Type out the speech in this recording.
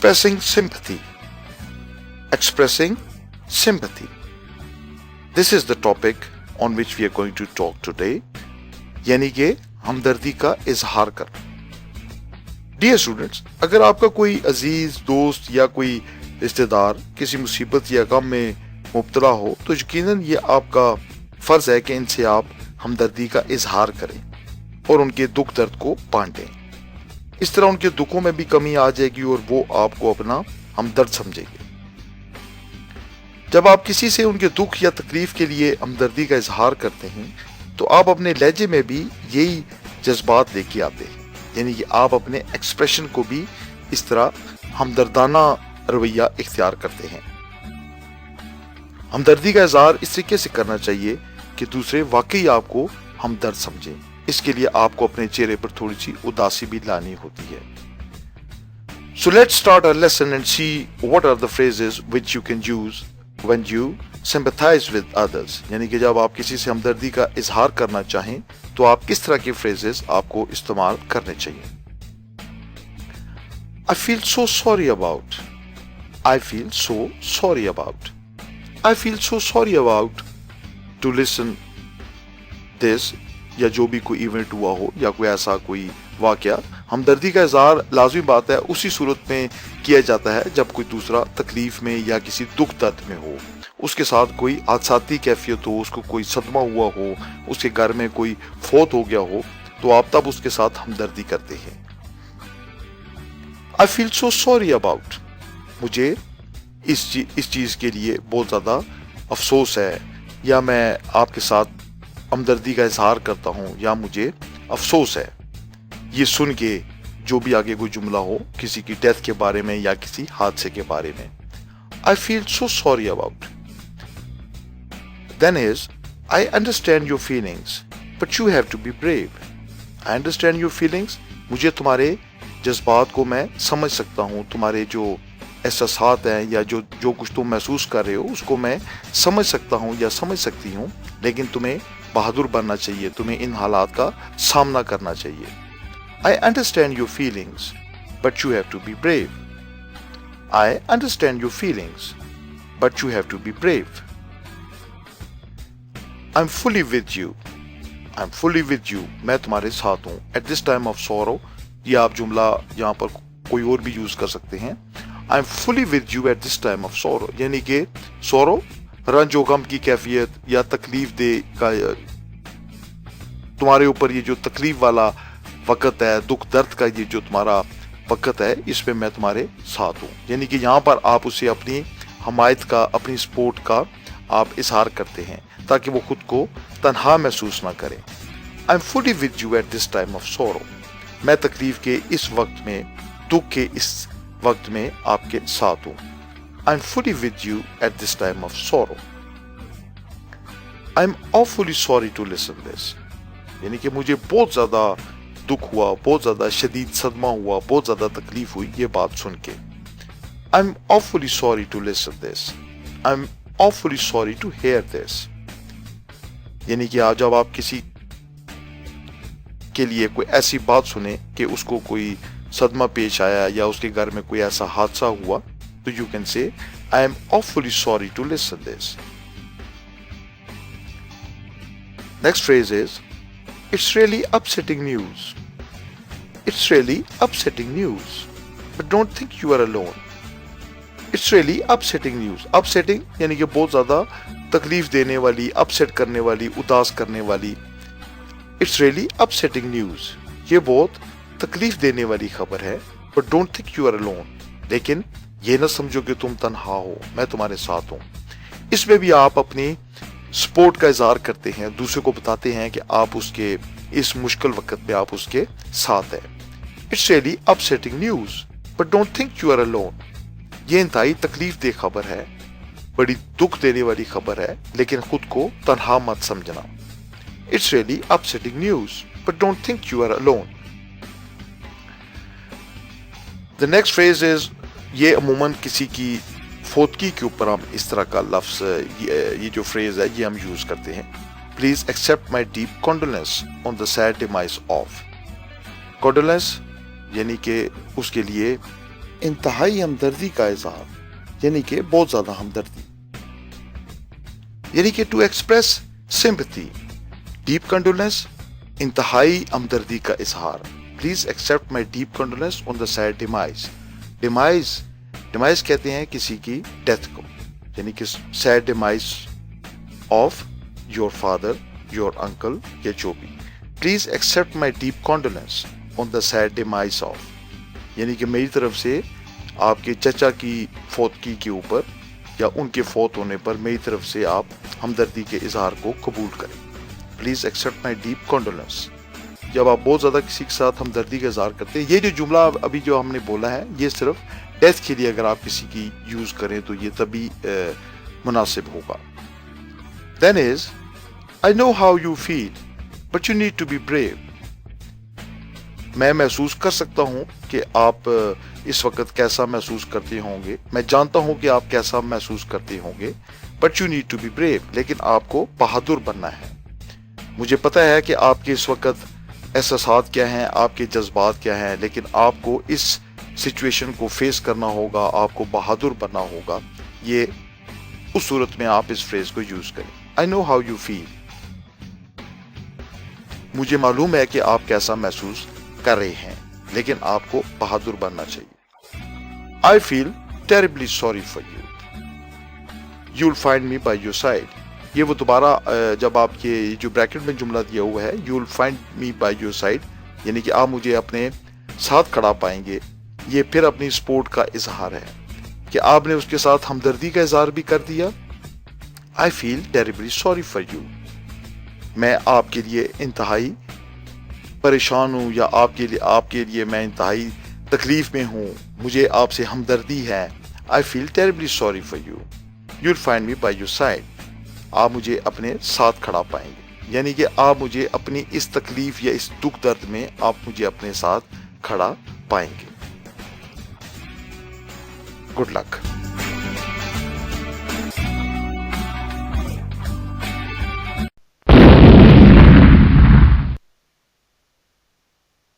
Expressing sympathy. Expressing sympathy. This is the topic on which we are going to talk today. यानी कि हमदर्दी का इजहार करना. Dear students, अगर आपका कोई अजीज दोस्त या कोई रिश्तेदार किसी मुसीबत या गम में मुब्तला हो तो यकीनन ये आपका फर्ज है कि इनसे आप हमदर्दी का इजहार करें और उनके दुख दर्द को बांटें. इस तरह उनके दुखों में भी कमी आ जाएगी और वो आपको अपना हमदर्द समझेंगे. जब आप किसी से उनके दुख या तकलीफ के लिए हमदर्दी का इजहार करते हैं तो आप अपने लहजे में भी यही जज्बात लेके आते हैं. यानी कि आप अपने एक्सप्रेशन को भी इस तरह हमदर्दाना रवैया इख्तियार करते हैं. हमदर्दी का इजहार इस तरीके से करना चाहिए कि दूसरे वाकई आपको हमदर्द समझें. इसके लिए आपको अपने चेहरे पर थोड़ी सी उदासी भी लानी होती है. So let's start our lesson and see what are the phrases which you can use when you sympathize with others. यानी कि जब आप किसी से हमदर्दी का इजहार करना चाहें तो आप किस तरह के phrases आपको इस्तेमाल करने चाहिए. I feel so sorry about. I feel so sorry about. I feel so sorry about to listen this. या जो भी कोई इवेंट हुआ हो या कोई ऐसा कोई वाकया, हमदर्दी का इजहार लाजमी बात है उसी सूरत में किया जाता है जब कोई दूसरा तकलीफ में या किसी दुख दर्द में हो, उसके साथ कोई हादसाती कैफियत हो, उसको कोई सदमा हुआ हो, उसके घर में कोई फौत हो गया हो, तो आप तब उसके साथ हमदर्दी करते हैं. आई फील सो सॉरी अबाउट. मुझे इस चीज के लिए बहुत ज्यादा अफसोस है या मैं आपके साथ हमदर्दी का इजहार करता हूं या मुझे अफसोस है. ये सुन के जो भी आगे कोई जुमला हो किसी की डेथ के बारे में या किसी हादसे के बारे में. I feel so sorry about. Then is I understand your feelings but you have to be brave. I understand your feelings. मुझे तुम्हारे जज्बात को मैं समझ सकता हूं, तुम्हारे जो एहसासात हैं या जो कुछ तुम महसूस कर रहे हो उसको मैं समझ सकता हूं या समझ सकती हूं, लेकिन तुम्हें बहादुर बनना चाहिए, तुम्हें इन हालात का सामना करना चाहिए. I understand your feelings but you have to be brave. I understand your feelings but you have to be brave. I am fully with you. I am fully with you. मैं तुम्हारे साथ हूं. At this time of sorrow, ये आप जुमला यहाँ पर कोई और भी यूज कर सकते हैं. आई am fully with you eight this time of sorrow. यानी कि सॉरो रंज गम की कैफियत या तकलीफ दे का तुम्हारे ऊपर ये जो तकलीफ वाला वक्त है, दुख दर्द का ये जो तुम्हारा वक्त है, इसमें मैं तुम्हारे साथ हूं. यानी कि यहाँ पर आप उसे अपनी हमायत का, अपनी सपोर्ट का आप इजहार करते हैं ताकि वो खुद को तन्हा महसूस ना करे. आई am fully with you eight this time of sorrow. मैं तकलीफ के इस वक्त में, दुख के इस वक्त में आपके साथ हूं. I'm fully with you at this time of sorrow. I'm awfully sorry to listen this. यानी कि मुझे बहुत ज़्यादा दुख हुआ, बहुत ज़्यादा शदीद सदमा हुआ, बहुत ज़्यादा तकलीफ हुई ये बात सुन के. I'm awfully sorry to listen this. I'm awfully sorry to hear this. यानी कि आज जब आप किसी के लिए कोई ऐसी बात सुने कि उसको कोई सदमा पेश आया या उसके घर में कोई ऐसा हादसा हुआ, so you can say, I am awfully sorry to listen this. Next phrase is, it's really upsetting news. It's really upsetting news. But don't think you are alone. It's really upsetting news. Upsetting यानी कि बहुत ज़्यादा तकलीफ देने वाली, upset करने वाली, उदास करने वाली. It's really upsetting news. ये बहुत तकलीफ देने वाली खबर है. But don't think you are alone. लेकिन ये न समझो कि तुम तन्हा हो, मैं तुम्हारे साथ हूं. इसमें भी आप अपनी सपोर्ट का इजहार करते हैं, दूसरे को बताते हैं कि आप उसके इस मुश्किल वक्त में आप उसके साथ हैं. It's really upsetting news but don't think you are alone. ये इंतहाई तकलीफ दे खबर है, बड़ी दुख देने वाली खबर है, लेकिन खुद को तन्हा मत समझना. It's really upsetting news but don't think you are alone. The next phrase is, ये अमूमन किसी की फौतगी के ऊपर हम इस तरह का लफ्ज, ये जो फ्रेज है ये हम यूज करते हैं. Please accept my deep condolence on the sad demise of. Condolence यानी कि उसके लिए انتہائی ہمدردی کا اظہار یعنی کہ بہت زیادہ ہمدردی. یعنی کہ to express sympathy deep condolence انتہائی ہمدردی کا اظہار. Please accept my deep condolence on the sad demise. Demise کہتے ہیں کسی کی ڈیتھ کو, یعنی کہ sad demise of your father, your uncle یا جو بھی. Please accept my deep condolence on the sad demise of, یعنی کہ میری طرف سے آپ کے چچا کی فوتگی کے اوپر یا ان کے فوت ہونے پر میری طرف سے آپ ہمدردی کے اظہار کو قبول کریں. Please accept my deep condolence. جب آپ بہت زیادہ کسی کے ساتھ ہمدردی کا اظہار کرتے ہیں, یہ جو جملہ ابھی جو ہم نے بولا ہے یہ صرف ڈیتھ کے لیے اگر آپ کسی کی یوز کریں تو یہ تبھی مناسب ہوگا. Then is, I know how you feel, but you need to be brave. میں محسوس کر سکتا ہوں کہ آپ اس وقت کیسا محسوس کرتے ہوں گے, میں جانتا ہوں کہ آپ کیسا محسوس کرتے ہوں گے, but you need to be brave, لیکن آپ کو بہادر بننا ہے. مجھے پتہ ہے کہ آپ کے اس وقت احساسات کیا ہیں, آپ کے جذبات کیا ہیں, لیکن آپ کو اس سچویشن کو فیس کرنا ہوگا, آپ کو بہادر بننا ہوگا. یہ اس صورت میں آپ اس فریز کو یوز کریں. I know how you feel. مجھے معلوم ہے کہ آپ کیسا محسوس کر رہے ہیں, لیکن آپ کو بہادر بننا چاہیے. I feel terribly sorry for you. You'll find me by your side. یہ وہ دوبارہ جب آپ یہ جو بریکٹ میں جملہ دیا ہوا ہے you'll find me by your side, یعنی کہ آپ مجھے اپنے ساتھ کھڑا پائیں گے, یہ پھر اپنی سپورٹ کا اظہار ہے کہ آپ نے اس کے ساتھ ہمدردی کا اظہار بھی کر دیا. I feel terribly sorry for you. میں آپ کے لیے انتہائی پریشان ہوں, یا آپ کے لیے میں انتہائی تکلیف میں ہوں, مجھے آپ سے ہمدردی ہے. I feel terribly sorry for you. You'll find me by your side. آپ مجھے اپنے ساتھ کھڑا پائیں گے, یعنی کہ آپ مجھے اپنی اس تکلیف یا اس دکھ درد میں آپ مجھے اپنے ساتھ کھڑا پائیں گے. Good luck.